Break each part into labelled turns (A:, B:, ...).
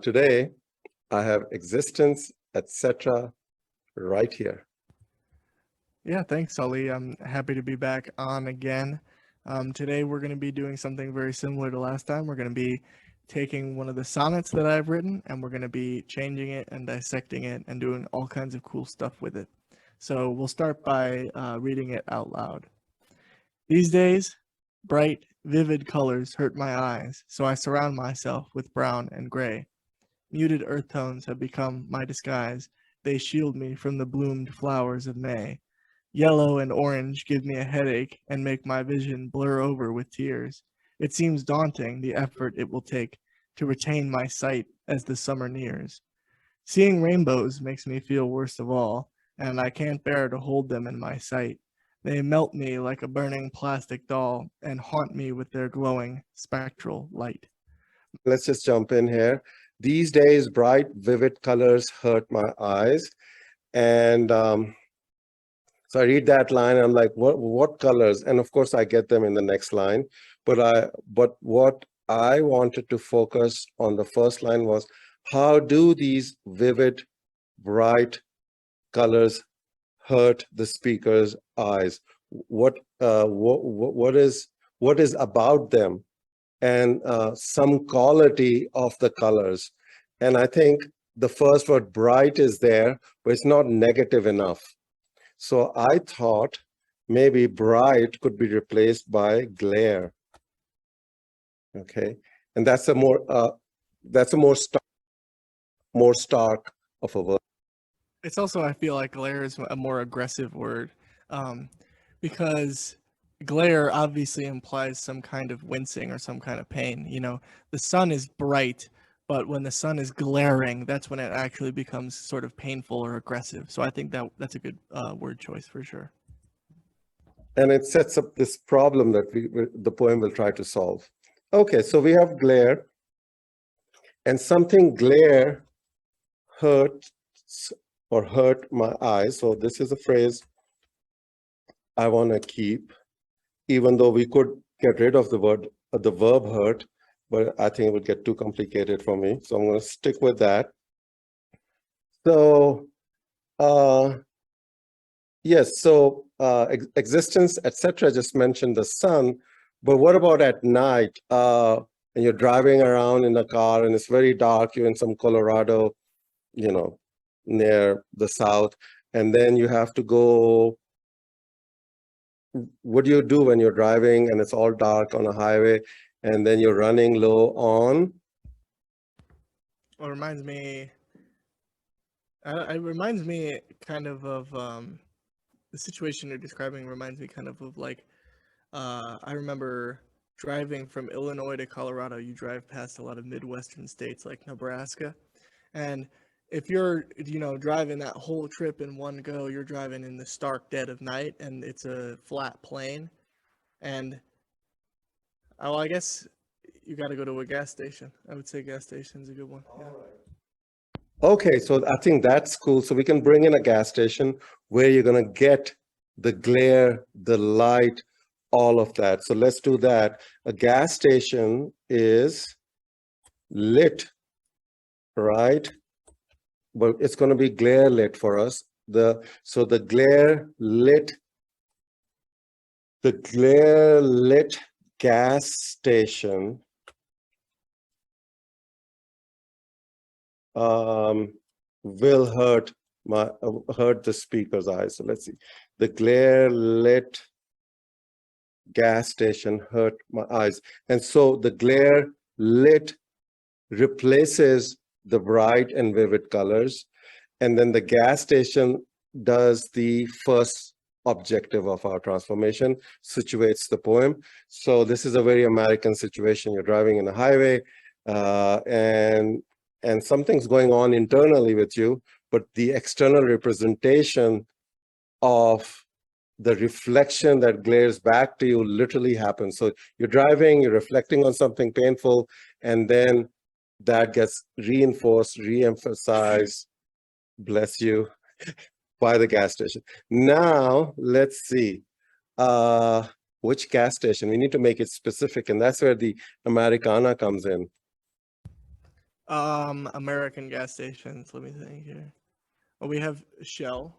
A: today I have existence, etc. right here.
B: Yeah, thanks, Ali. I'm happy to be back on again. Today we're going to be doing something very similar to last time. We're going to be taking one of the sonnets that I've written and we're going to be changing it and dissecting it and doing all kinds of cool stuff with it. So we'll start by reading it out loud. These days, bright, vivid colors hurt my eyes, so I surround myself with brown and gray. Muted earth tones have become my disguise. They shield me from the bloomed flowers of May. Yellow and orange give me a headache and make my vision blur over with tears. It seems daunting, the effort it will take to retain my sight as the summer nears. Seeing rainbows makes me feel worst of all, and I can't bear to hold them in my sight. They melt me like a burning plastic doll and haunt me with their glowing, spectral light.
A: Let's just jump in here. These days, bright, vivid colors hurt my eyes. And so I read that line, and I'm like, what colors? And of course, I get them in the next line. But what I wanted to focus on the first line was, how do these vivid, bright colors hurt the speaker's eyes? What is about them, and some quality of the colors? And I think the first word bright is there, but it's not negative enough. So I thought maybe bright could be replaced by glare. Okay, and that's a more stark of a word.
B: It's also, I feel like glare is a more aggressive word, because glare obviously implies some kind of wincing or some kind of pain. You know, the sun is bright, but when the sun is glaring, that's when it actually becomes sort of painful or aggressive. So I think that's a good word choice for sure.
A: And it sets up this problem that the poem will try to solve. Okay, so we have glare, and something glare hurts or hurt my eyes. So this is a phrase I want to keep, even though we could get rid of the verb hurt, but I think it would get too complicated for me. So I'm going to stick with that. So, yes, so existence, etc. just mentioned the sun, but what about at night? And you're driving around in a car and it's very dark, you're in some Colorado, near the south, and then you have to go. What do you do when you're driving and it's all dark on a highway, and then you're running low on?
B: Well, it reminds me kind of the situation you're describing reminds me kind of like, I remember driving from Illinois to Colorado. You drive past a lot of Midwestern states like Nebraska, and if you're, driving that whole trip in one go, you're driving in the stark dead of night, and it's a flat plain, and I guess you got to go to a gas station. I would say gas station's a good one. Yeah.
A: Okay, so I think that's cool. So we can bring in a gas station where you're going to get the glare, the light, all of that. So let's do that. A gas station is lit, right? But it's going to be glare lit for us. So the glare lit gas station will hurt the speaker's eyes. So let's see. The glare lit gas station hurt my eyes. And so the glare lit replaces the bright and vivid colors. And then the gas station does the first objective of our transformation, situates the poem. So this is a very American situation. You're driving in a highway, and something's going on internally with you, but the external representation of the reflection that glares back to you literally happens. So you're driving, you're reflecting on something painful, and then that gets reinforced, re-emphasized, bless you, by the gas station. Now, let's see. Which gas station? We need to make it specific, and that's where the Americana comes in.
B: American gas stations. Let me think here. Well, we have Shell,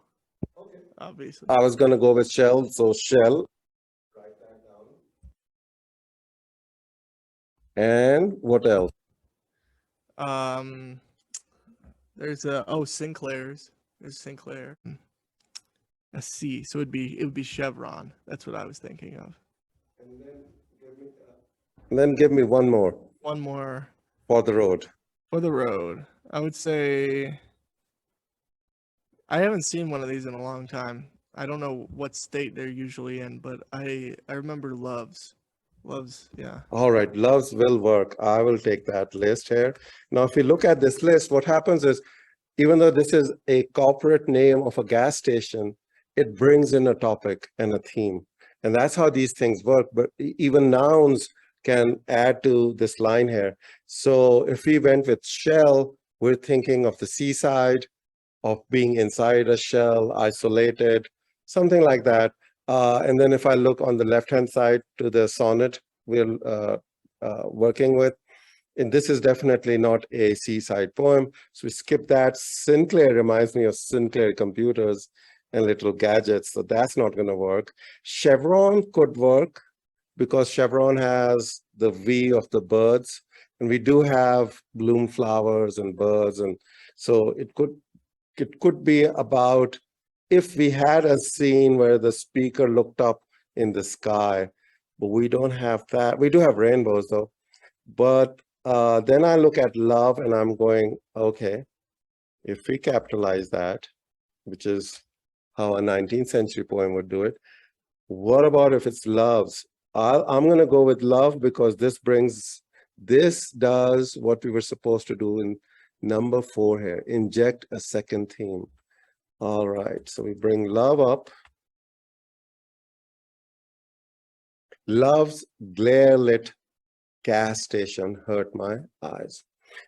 B: obviously.
A: I was going to go with Shell. So Shell. Write that down. And what else?
B: Um, there's Sinclair's. There's Sinclair. A C, so it would be Chevron. That's what I was thinking of.
A: And then give me one more
B: One more
A: for the road.
B: for the road. I would say I haven't seen one of these in a long time. I don't know what state they're usually in, but I remember Loves. Loves, yeah.
A: All right, loves will work. I will take that list here. Now, if you look at this list, what happens is, even though this is a corporate name of a gas station, it brings in a topic and a theme. And that's how these things work. But even nouns can add to this line here. So if we went with Shell, we're thinking of the seaside, of being inside a shell, isolated, something like that. And then if I look on the left-hand side to the sonnet we're working with, and this is definitely not a seaside poem, so we skip that. Sinclair reminds me of Sinclair computers and little gadgets, so that's not going to work. Chevron could work because Chevron has the V of the birds, and we do have bloom flowers and birds, and so it could be about if we had a scene where the speaker looked up in the sky, but we don't have that. We do have rainbows though. But then I look at love and I'm going, okay, if we capitalize that, which is how a 19th century poem would do it, what about if it's loves? I'm going to go with love because this does what we were supposed to do in number 4 here, inject a second theme. All right, so we bring love up. Love's glare lit gas station hurt my eyes.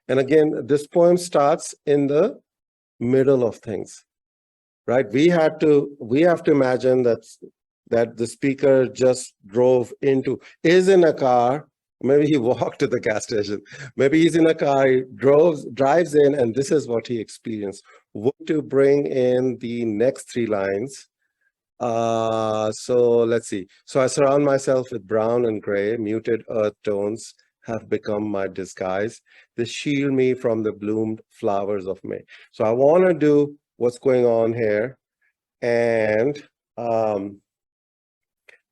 A: And again, this poem starts in the middle of things, right? We have to imagine that the speaker just is in a car. Maybe he walked to the gas station. Maybe he's in a car, he drives in, and this is what he experienced. To bring in the next 3 lines. So let's see. So I surround myself with brown and gray, muted earth tones have become my disguise. They shield me from the bloomed flowers of May. So I want to do what's going on here. And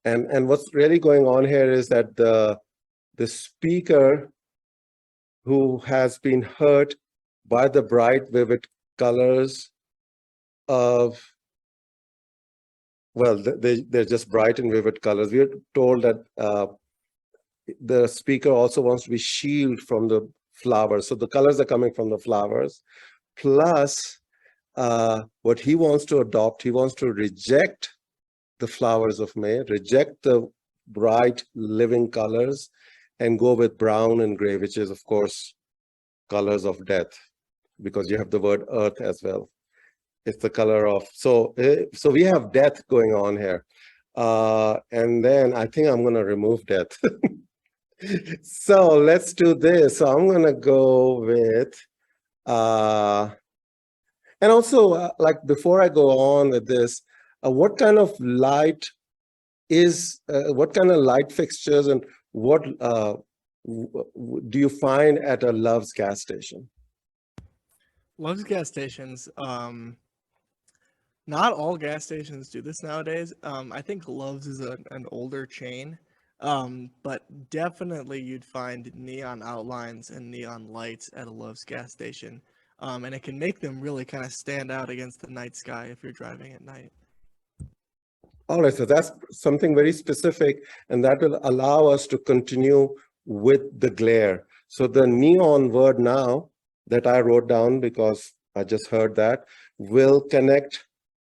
A: what's really going on here is that the speaker who has been hurt by the bright, vivid colors of, well, they're just bright and vivid colors. We are told that the speaker also wants to be shielded from the flowers. So the colors are coming from the flowers. Plus, what he wants to adopt, he wants to reject the flowers of May, reject the bright living colors, and go with brown and gray, which is, of course, colors of death, because you have the word earth as well. It's the color of, so we have death going on here. And then I think I'm going to remove death. So let's do this. So I'm going to go with, and also, like before I go on with this, what kind of light fixtures and what do you find at a Love's gas station?
B: Love's gas stations. Not all gas stations do this nowadays. I think Love's is an older chain. But definitely you'd find neon outlines and neon lights at a Love's gas station. And it can make them really kind of stand out against the night sky if you're driving at night.
A: All right, so that's something very specific, and that will allow us to continue with the glare. So the neon word now that I wrote down, because I just heard that, will connect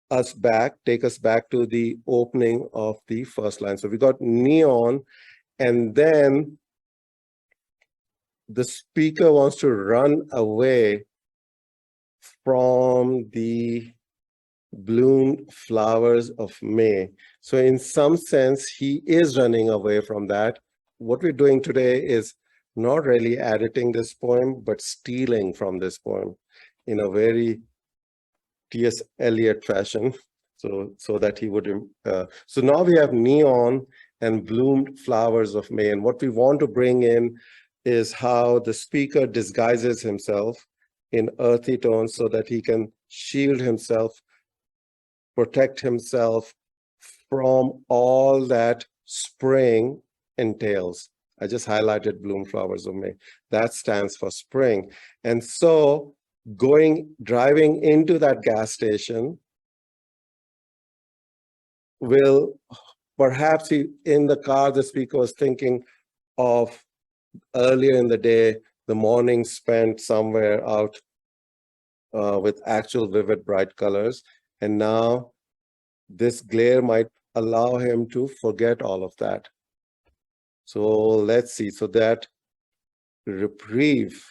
A: us back, take us back to the opening of the first line. So we got neon, and then the speaker wants to run away from the bloomed flowers of May. So in some sense, he is running away from that. What we're doing today is not really editing this poem, but stealing from this poem in a very T.S. Eliot fashion, so that he would. So now we have neon and bloomed flowers of May, and what we want to bring in is how the speaker disguises himself in earthy tones so that he can shield himself, protect himself from all that spring entails. I just highlighted bloom flowers of May. That stands for spring. And so driving into that gas station will perhaps in the car, the speaker was thinking of earlier in the day, the morning spent somewhere out with actual vivid bright colors. And now this glare might allow him to forget all of that. So let's see. So that reprieve,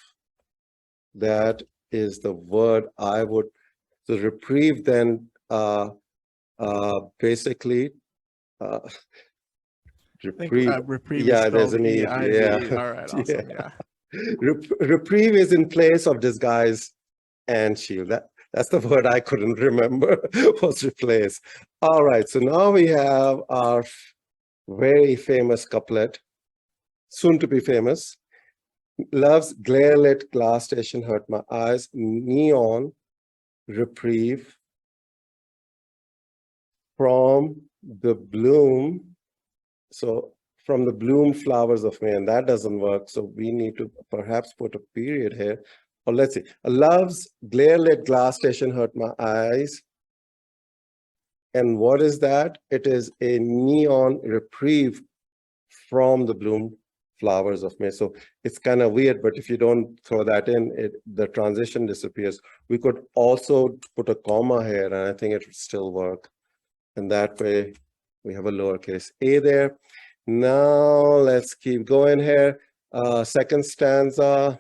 A: that is the word I would. So reprieve then basically reprieve.
B: Reprieve is
A: Yeah, there's
B: spelled
A: an E.
B: E-I-V-E.
A: Yeah.
B: All right, awesome. Yeah.
A: Reprieve is in place of disguise and shield. That's the word I couldn't remember was replace. All right, so now we have our very famous couplet, soon to be famous. Love's glare-lit glass station hurt my eyes. Neon reprieve from the bloom. So from the bloom flowers of May, and that doesn't work. So we need to perhaps put a period here. Or let's see, love's glare-lit glass station hurt my eyes. And what is that? It is a neon reprieve from the bloom flowers of May. So it's kind of weird, but if you don't throw that in, the transition disappears. We could also put a comma here, and I think it would still work. And that way we have a lowercase a there. Now let's keep going here. Second stanza.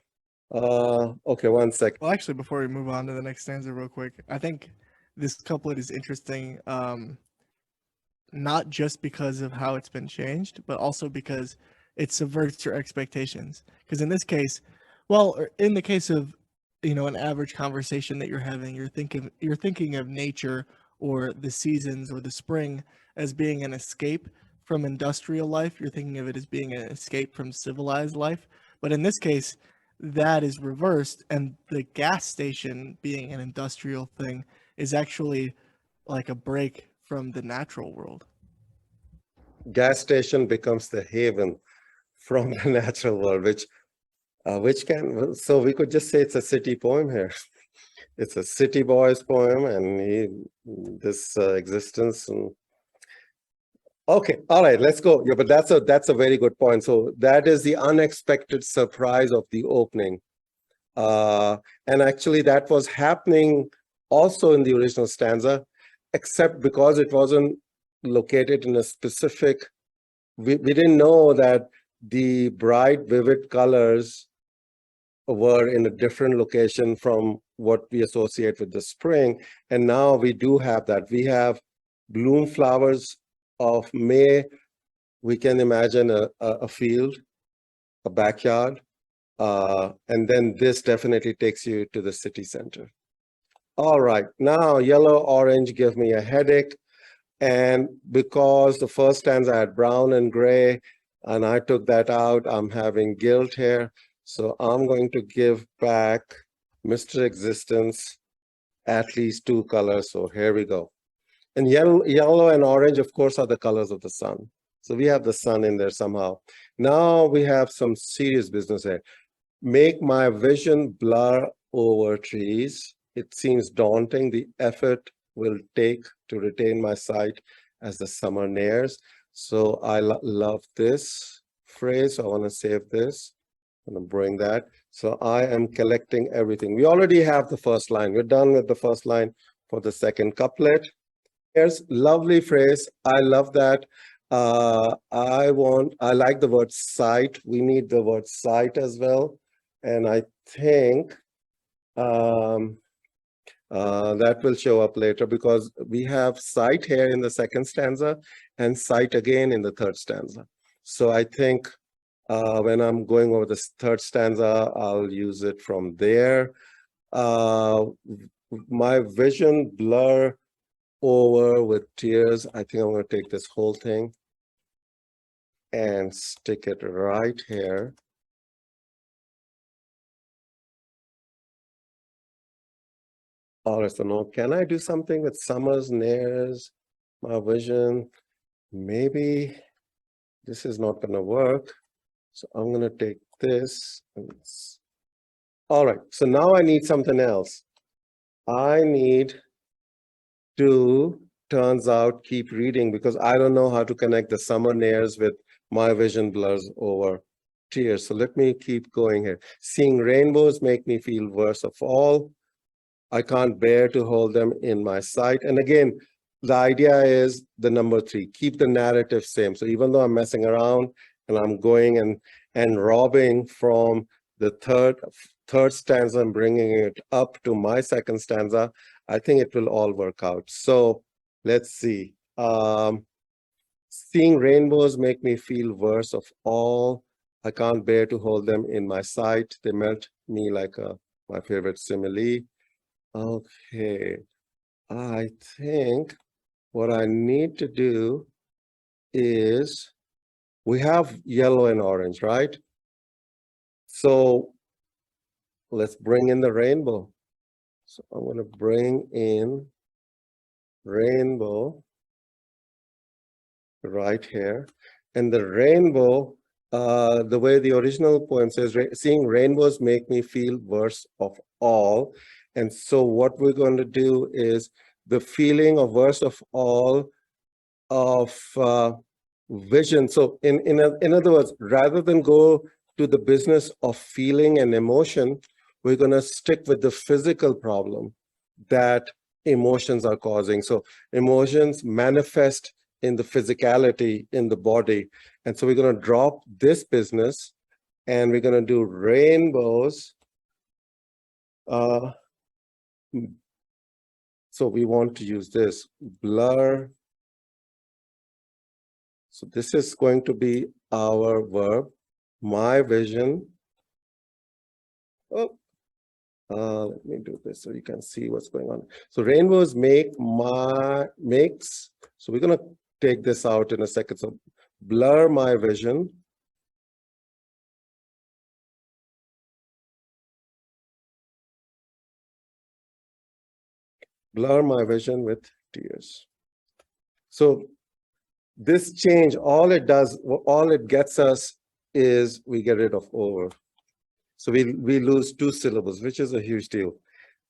A: Okay, 1 second.
B: Well, actually, before we move on to the next stanza real quick, I think this couplet is interesting, not just because of how it's been changed, but also because it subverts your expectations. Because in this case, well, in the case of, an average conversation that you're having, you're thinking of nature or the seasons or the spring as being an escape from industrial life. You're thinking of it as being an escape from civilized life. But in this case, that is reversed, and the gas station being an industrial thing is actually like a break from the natural world.
A: Gas station becomes the haven from the natural world, which can, so we could just say it's a city poem here. It's a city boy's poem, and this existence. And okay, all right, let's go. Yeah, but that's a very good point. So that is the unexpected surprise of the opening. And actually that was happening also in the original stanza, except because it wasn't located in a specific, we didn't know that the bright, vivid colors were in a different location from what we associate with the spring. And now we do have that. We have bloom flowers of May. We can imagine a field, a backyard. And then this definitely takes you to the city center. All right, now yellow, orange give me a headache. And because the first stanza had brown and gray, and I took that out, I'm having guilt here. So I'm going to give back Mr. Existence at least 2 colors. So here we go. And yellow and orange, of course, are the colors of the sun. So we have the sun in there somehow. Now we have some serious business here. Make my vision blur over trees. It seems daunting, the effort will take to retain my sight as the summer nears. So I love this phrase. I want to save this. I'm going to bring that. So I am collecting everything. We already have the first line. We're done with the first line for the second couplet. Here's lovely phrase. I love that. I like the word sight. We need the word sight as well. And I think that will show up later because we have sight here in the second stanza and sight again in the third stanza. So I think When I'm going over the third stanza, I'll use it from there. My vision blur over with tears. I think I'm going to take this whole thing and stick it right here. All right, so now can I do something with summers, nares, my vision? Maybe this is not going to work. So I'm going to take this. All right, so now I need something else. I need to, turns out, keep reading because I don't know how to connect the summer nares with my vision blurs over tears. So let me keep going here. Seeing rainbows make me feel worst of all. I can't bear to hold them in my sight. And again, the idea is the number 3, keep the narrative same. So even though I'm messing around and I'm going and robbing from the third stanza and bringing it up to my second stanza, I think it will all work out. So let's see. Seeing rainbows make me feel worst of all. I can't bear to hold them in my sight. They melt me like my favorite simile. Okay, I think what I need to do is, we have yellow and orange, right? So let's bring in the rainbow. So I'm going to bring in rainbow right here. And the rainbow, the way the original poem says, seeing rainbows make me feel worst of all. And so what we're going to do is the feeling of worst of all of vision. So in other words, rather than go to the business of feeling and emotion, we're going to stick with the physical problem that emotions are causing. So emotions manifest in the physicality in the body. And so we're going to drop this business and we're going to do rainbows. So we want to use this blur. So this is going to be our verb, my vision. Oh, let me do this so you can see what's going on. So rainbows makes. So we're going to take this out in a second. So blur my vision. Blur my vision with tears. So this change, all it does, all it gets us is we get rid of over. So we lose 2 syllables, which is a huge deal.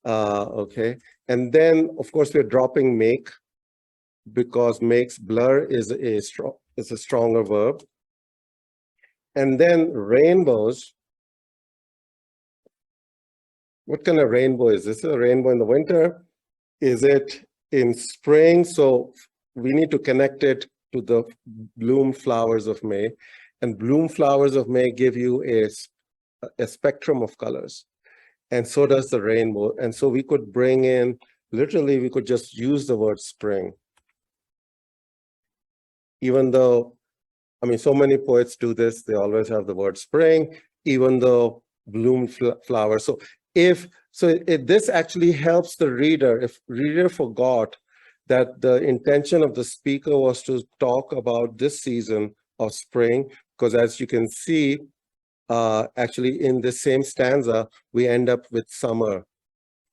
A: Okay. And then, of course, we're dropping make because makes blur is a stronger verb. And then rainbows. What kind of rainbow is this? Is a rainbow in the winter? Is it in spring? So we need to connect it to the bloom flowers of May. And bloom flowers of May give you a spectrum of colors. And so does the rainbow. And so we could bring in, literally, we could just use the word spring. Even though, I mean, so many poets do this, they always have the word spring, even though bloom flower. So this actually helps the reader. If reader forgot that the intention of the speaker was to talk about this season of spring, because as you can see, actually in the same stanza, we end up with summer.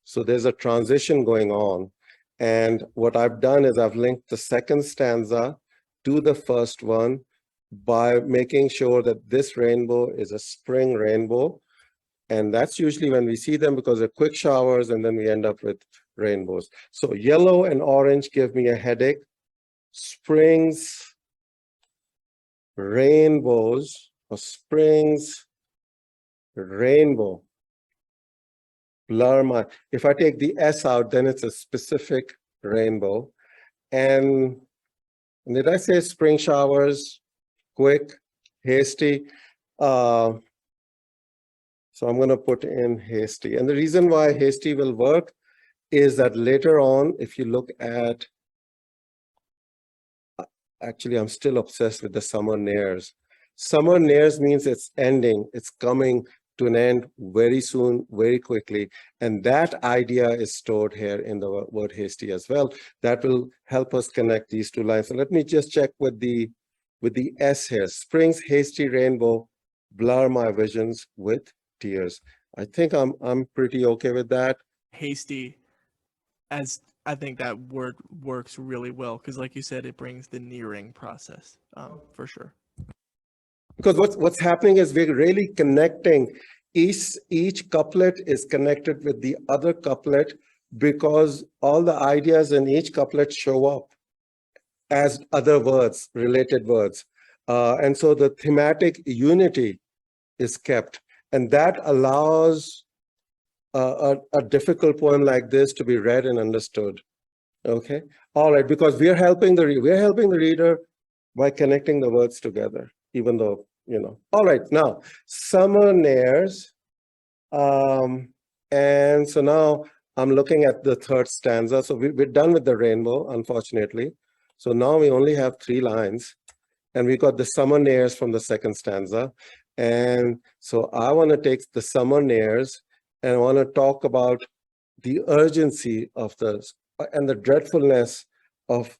A: So there's a transition going on. And what I've done is I've linked the second stanza to the first one by making sure that this rainbow is a spring rainbow. And that's usually when we see them because they're quick showers and then we end up with rainbows. So yellow and orange give me a headache. Springs, rainbows, or springs, rainbow. Blur my, if I take the S out, then it's a specific rainbow. And did I say spring showers, quick, hasty? So I'm going to put in hasty. And the reason why hasty will work is that later on, if you look at, actually, I'm still obsessed with the summer nares. Summer nears means it's ending, it's coming to an end very soon, very quickly. And that idea is stored here in the word hasty as well. That will help us connect these two lines. So let me just check with the S here. Spring's hasty rainbow blur my visions with tears. I think I'm pretty okay with that.
B: Hasty, as I think that word works really well because, like you said, it brings the nearing process for sure.
A: Because what's happening is we're really connecting. Each couplet is connected with the other couplet because all the ideas in each couplet show up as other words, related words. And so the thematic unity is kept. And that allows a difficult poem like this to be read and understood. Okay, all right, because we're helping the reader by connecting the words together, even though, you know. All right, now summer nears, and so now I'm looking at the third stanza. So we're done with the rainbow, unfortunately. So now we only have 3 lines, and we got the summer nears from the second stanza. And so I want to take the summer nears and I want to talk about the urgency of the and the dreadfulness of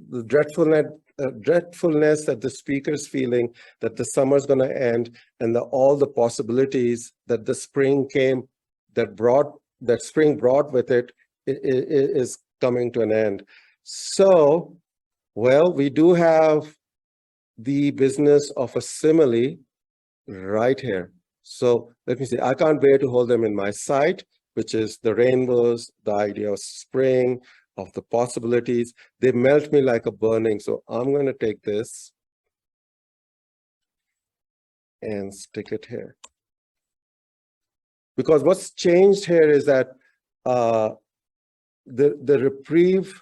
A: the dreadfulness that the speaker's feeling, that the summer's going to end, and all the possibilities that the spring came, that spring brought with it, is coming to an end. So, well, we do have the business of a simile right here. So let me see, I can't bear to hold them in my sight, which is the rainbows, the idea of spring, of the possibilities. They melt me like a burning. So I'm going to take this and stick it here. Because what's changed here is that the reprieve,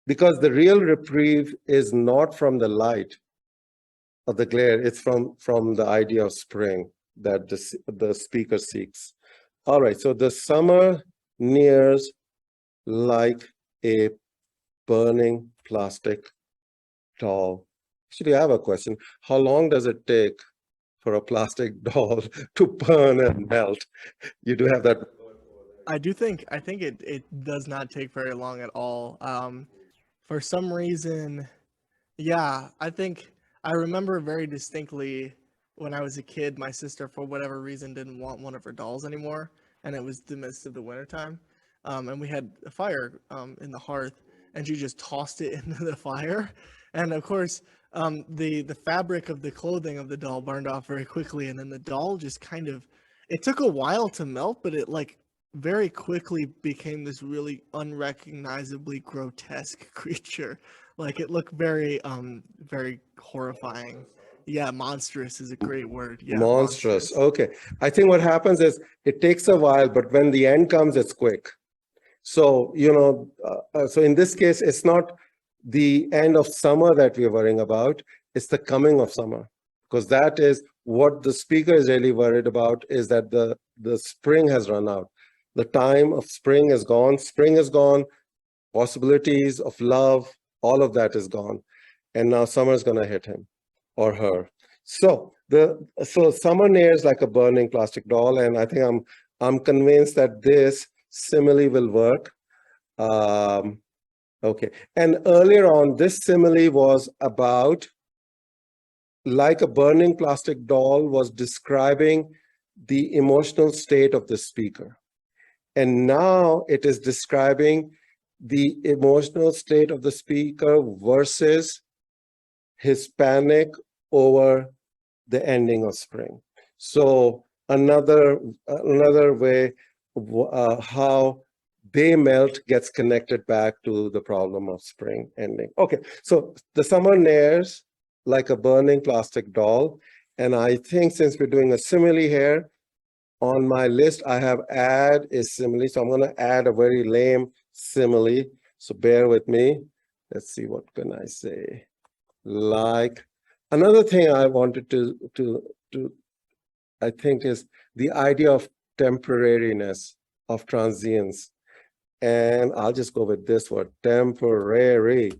A: because the real reprieve is not from the light of the glare, it's from the idea of spring that the speaker seeks. All right, so the summer nears like a burning plastic doll. Actually, I have a question. How long does it take for a plastic doll to burn and melt? You do have that.
B: I think it does not take very long at all. For some reason, yeah, I think I remember very distinctly when I was a kid, my sister, for whatever reason, didn't want one of her dolls anymore, and it was the midst of the wintertime. And we had a fire in the hearth, and she just tossed it into the fire. And of course, the fabric of the clothing of the doll burned off very quickly, and then the doll just kind of, it took a while to melt, but it like very quickly became this really unrecognizably grotesque creature. Like it looked very horrifying. Yeah, monstrous is a great word. Yeah,
A: Monstrous. Okay. I think what happens is it takes a while, but when the end comes, it's quick. So, you know, so in this case, it's not the end of summer that we're worrying about, it's the coming of summer. Because that is what the speaker is really worried about, is that the spring has run out. The time of spring is gone. Spring is gone. Possibilities of love, all of that is gone. And now summer is going to hit him or her. So summer nears like a burning plastic doll, and I think I'm convinced that this simile will work. Okay, and earlier on, this simile was about, like a burning plastic doll, was describing the emotional state of the speaker. And now it is describing the emotional state of the speaker versus his panic over the ending of spring. So another way how they melt gets connected back to the problem of spring ending. Okay, so the summer nears like a burning plastic doll. And I think since we're doing a simile here, on my list, I have add a simile. So I'm going to add a very lame simile. So bear with me. Let's see, what can I say? Like, another thing I wanted to I think is the idea of temporariness, of transience. And I'll just go with this word, temporary.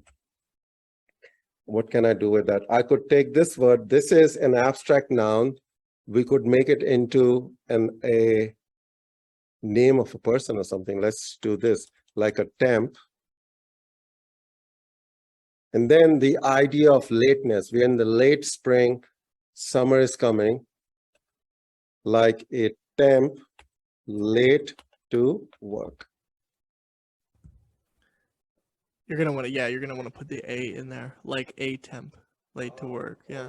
A: what can I do with that? I could take this word. This is an abstract noun. We could make it into a name of a person or something. Let's do this, like a temp. And then the idea of lateness. We're in the late spring, summer is coming, like a temp late to work.
B: You're gonna want to, yeah, you're gonna want to put the A in there, like a temp, late to work. Yeah.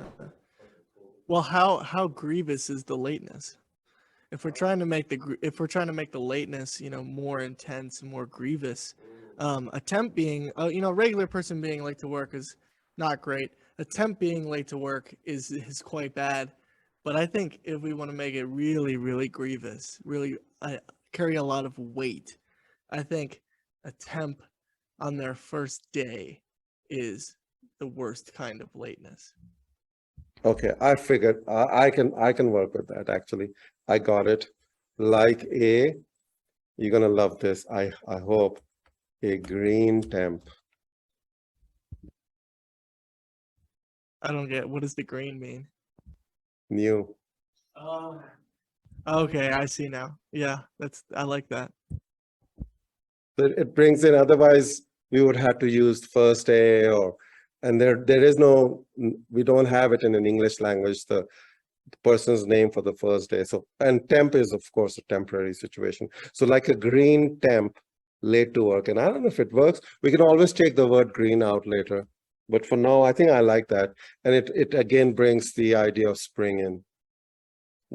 B: Well, how grievous is the lateness? If we're trying to make the lateness, more intense and more grievous, a temp being, regular person being late to work is not great. A temp being late to work is quite bad. But I think if we want to make it really, really grievous, really carry a lot of weight, I think a temp on their first day is the worst kind of lateness.
A: Okay, I figured I can work with that actually. I got it. Like you're gonna love this. I hope a green temp.
B: I don't get, what does the green mean?
A: New.
B: Oh. Okay, I see now. Yeah, I like that.
A: So it brings in, otherwise we would have to use first day and there is no, we don't have it in an English language, the person's name for the first day. So, and temp is of course a temporary situation. So like a green temp late to work. And I don't know if it works. We can always take the word green out later. But for now, I think I like that. And it again brings the idea of spring in.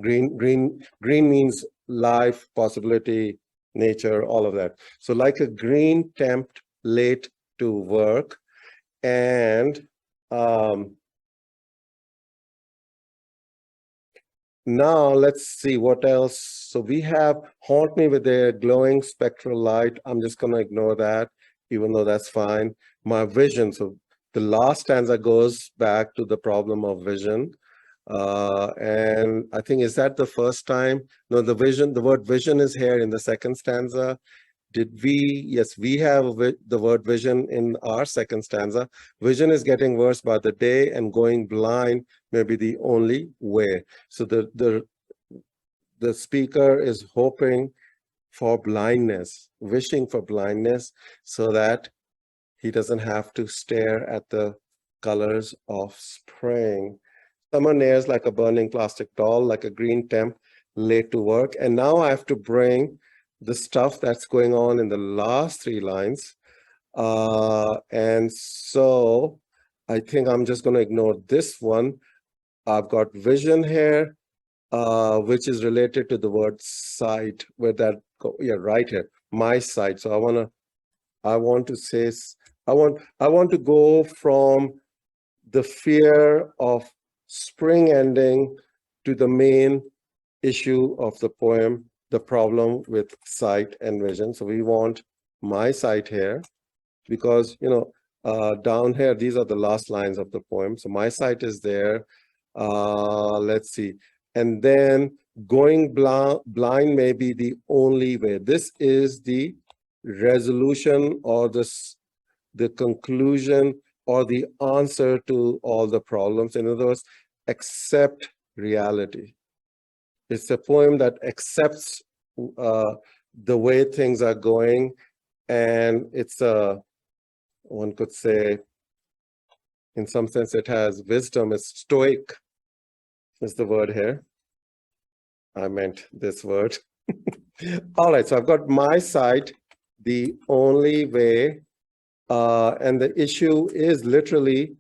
A: Green means life, possibility, nature, all of that. So like a green temp late to work. And now let's see what else. So we have haunt me with a glowing spectral light. I'm just going to ignore that, even though that's fine. My vision. So the last stanza goes back to the problem of vision. And I think, is that the first time? No, the word vision is here in the second stanza. Yes, we have the word vision in our second stanza. Vision is getting worse by the day, and going blind may be the only way. So the speaker is hoping for blindness, wishing for blindness, so that he doesn't have to stare at the colors of spring. Summer nears like a burning plastic doll, like a green temp late to work. And now I have to bring the stuff that's going on in the last three lines. And so I think I'm just going to ignore this one. I've got vision here, which is related to the word sight, where that yeah, right here, my sight. So I want to say, I want to go from the fear of spring ending to the main issue of the poem, the problem with sight and vision. So we want my sight here, because down here, these are the last lines of the poem. So my sight is there. Let's see. And then going blind may be the only way. This is the resolution, or the conclusion, or the answer to all the problems. In other words, accept reality. It's a poem that accepts the way things are going, and it's one could say, in some sense, it has wisdom. It's stoic is the word here. I meant this word. All right, so I've got my sight, the only way, and the issue is literally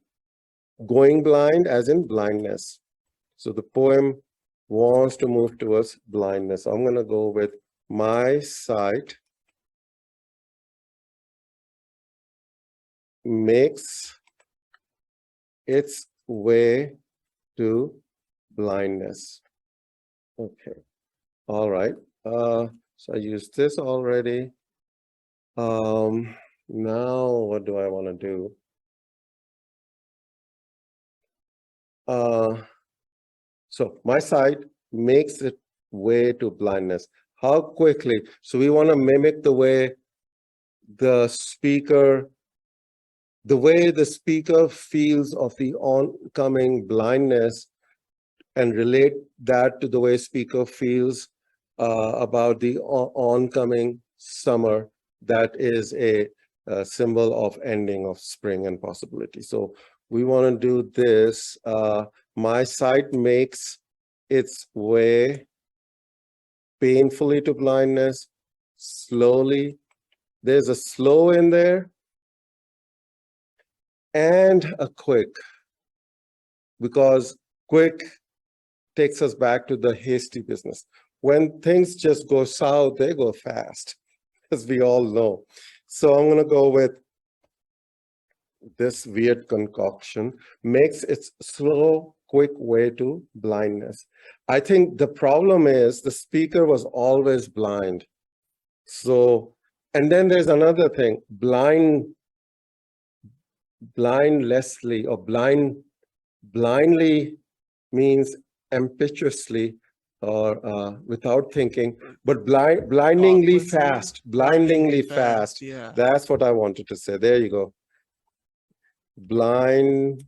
A: going blind, as in blindness. So the poem wants to move towards blindness. I'm going to go with my sight makes its way to blindness. Okay. All right. So I used this already. Now what do I want to do? So my sight makes its way to blindness. How quickly? So we want to mimic the way the speaker the way the speaker feels of the oncoming blindness and relate that to the way speaker feels about the oncoming summer, that is a symbol of ending of spring and possibility. So we want to do this. My sight makes its way painfully to blindness, slowly. There's a slow in there and a quick, because quick takes us back to the hasty business. When things just go south, they go fast, as we all know. So I'm going to go with this weird concoction, makes its slow, quick way to blindness. I think the problem is the speaker was always blind. So, and then there's another thing, blindlessly or blindly means impetuously or without thinking, but blindingly
B: Thoughtlessly?
A: fast, blindingly fast.
B: Yeah.
A: That's what I wanted to say. There you go. Blindingly,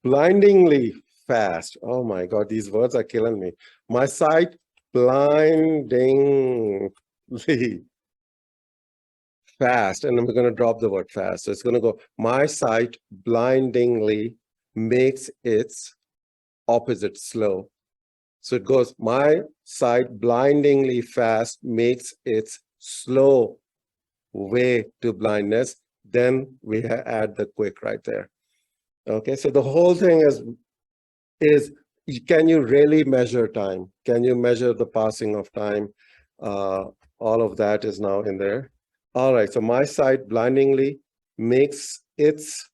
A: blindingly fast. Oh my God, these words are killing me. My sight blindingly fast, and then we're going to drop the word fast. So it's going to go, my sight blindingly makes its opposite slow. So it goes, my sight blindingly fast makes its slow way to blindness. Then we add the quick right there. Okay, so the whole thing is can you really measure time? Can you measure the passing of time? All of that is now in there. All right, so my sight blindingly makes its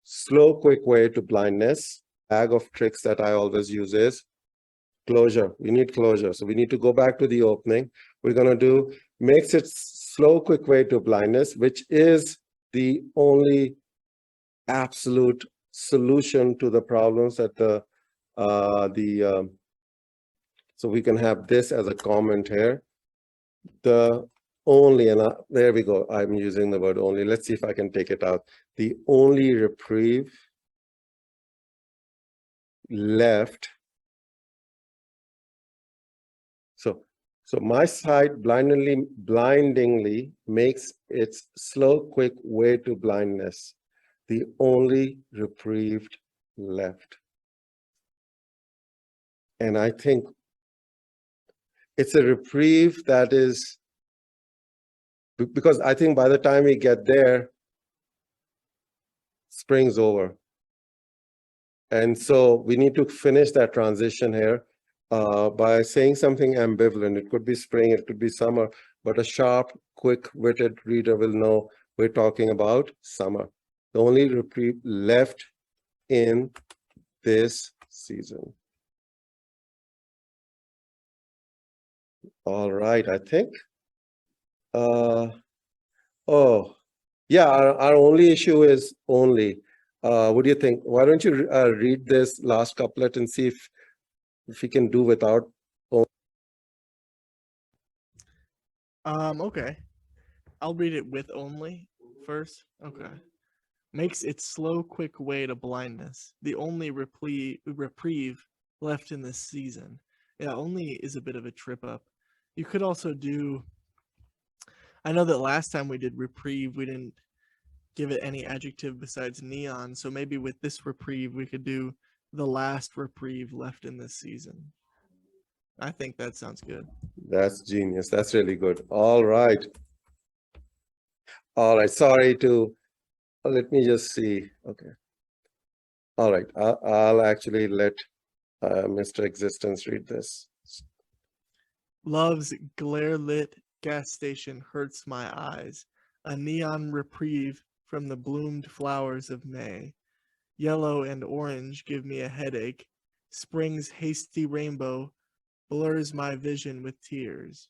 A: slow, quick way to blindness. Bag of tricks that I always use is closure. We need closure. So we need to go back to the opening. We're going to do makes its slow, quick way to blindness, which is the only absolute solution to the problems that so we can have this as a comment here. The only, and there we go. I'm using the word only. Let's see if I can take it out. The only reprieve left. So my sight blindingly makes its slow, quick way to blindness the only reprieved left. And I think it's a reprieve that is, because I think by the time we get there, spring's over. And so we need to finish that transition here by saying something ambivalent. It could be spring, it could be summer, but a sharp, quick-witted reader will know we're talking about summer. The only reprieve left in this season. All right, I think. Oh, yeah, our only issue is only. What do you think? Why don't you read this last couplet and see if we can do without.
B: Okay. I'll read it with only first. Okay. Makes its slow, quick way to blindness the only reprieve left in this season. Yeah, only is a bit of a trip up. You could also do. I know that last time we did reprieve, we didn't give it any adjective besides neon. So maybe with this reprieve, we could do the last reprieve left in this season. I think that sounds good.
A: That's genius. That's really good. All right. All right. Sorry to, let me just see. Okay. All right. I'll actually let Mr. Existence read this.
B: Love's glare-lit gas station hurts my eyes, a neon reprieve from the bloomed flowers of May. Yellow and orange give me a headache. Spring's hasty rainbow blurs my vision with tears.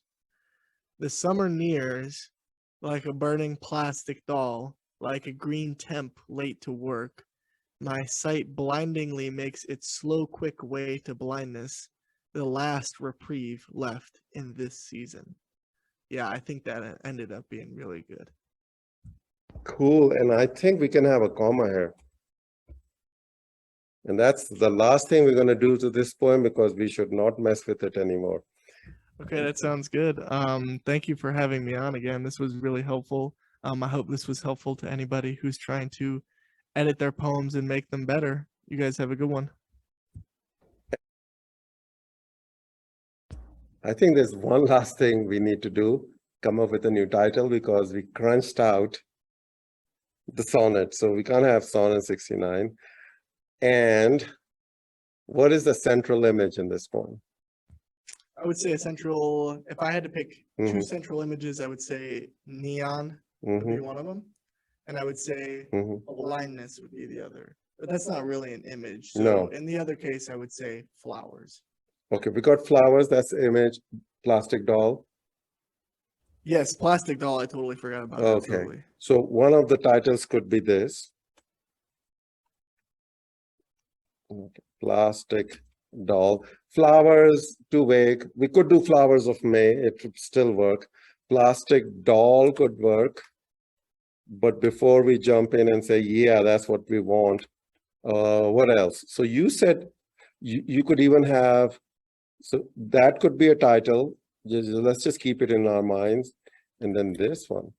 B: The summer nears like a burning plastic doll, like a green temp late to work. My sight blindingly makes its slow, quick way to blindness, the last reprieve left in this season. yeah, I think that ended up being really good.
A: Cool. And I think we can have a comma here. And that's the last thing we're going to do to this poem because we should not mess with it anymore.
B: Okay, that sounds good. Thank you for having me on again. This was really helpful. I hope this was helpful to anybody who's trying to edit their poems and make them better. You guys have a good one.
A: I think there's one last thing we need to do, come up with a new title because we crunched out the sonnet. So we can't have sonnet 69. And what is the central image in this poem?
B: I would say a central, if I had to pick two
A: Mhm.
B: central images, I would say neon would be one of them. And I would say blindness would be the other. But that's not really an image. So
A: No.
B: in the other case, I would say flowers.
A: Okay, we got flowers, that's the image, plastic doll.
B: Yes, plastic doll. I totally forgot about.
A: Okay,
B: Absolutely.
A: so one of the titles could be this. Okay. Plastic doll. Flowers, too vague. We could do flowers of May, it would still work. Plastic doll could work. But before we jump in and say, yeah, that's what we want, what else? So you said you could even have, so that could be a title. Let's just keep it in our minds. And then this one.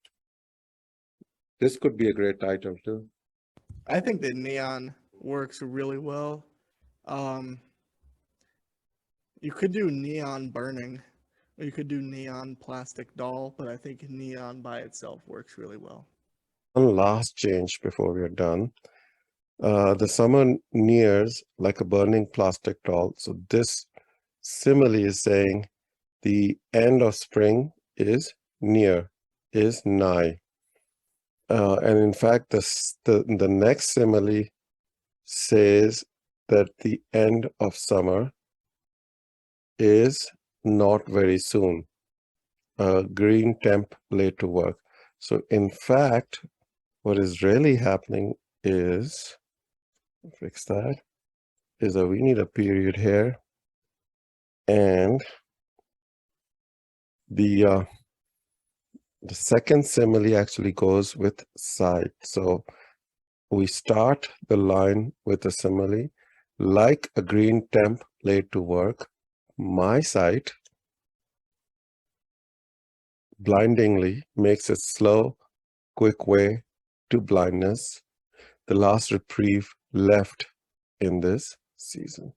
A: This could be a great title too.
B: I think that neon works really well. You could do neon burning, or you could do neon plastic doll, but I think neon by itself works really well.
A: One last change before we are done. The summer nears like a burning plastic doll. So this simile is saying the end of spring is near, is nigh. And in fact, the next simile says that the end of summer is not very soon. Green temp late to work. So in fact, what is really happening is, fix that, is that we need a period here. And the second simile actually goes with side. So we start the line with a simile, like a green temp late to work, my sight blindingly makes a slow, quick way to blindness, the last reprieve left in this season.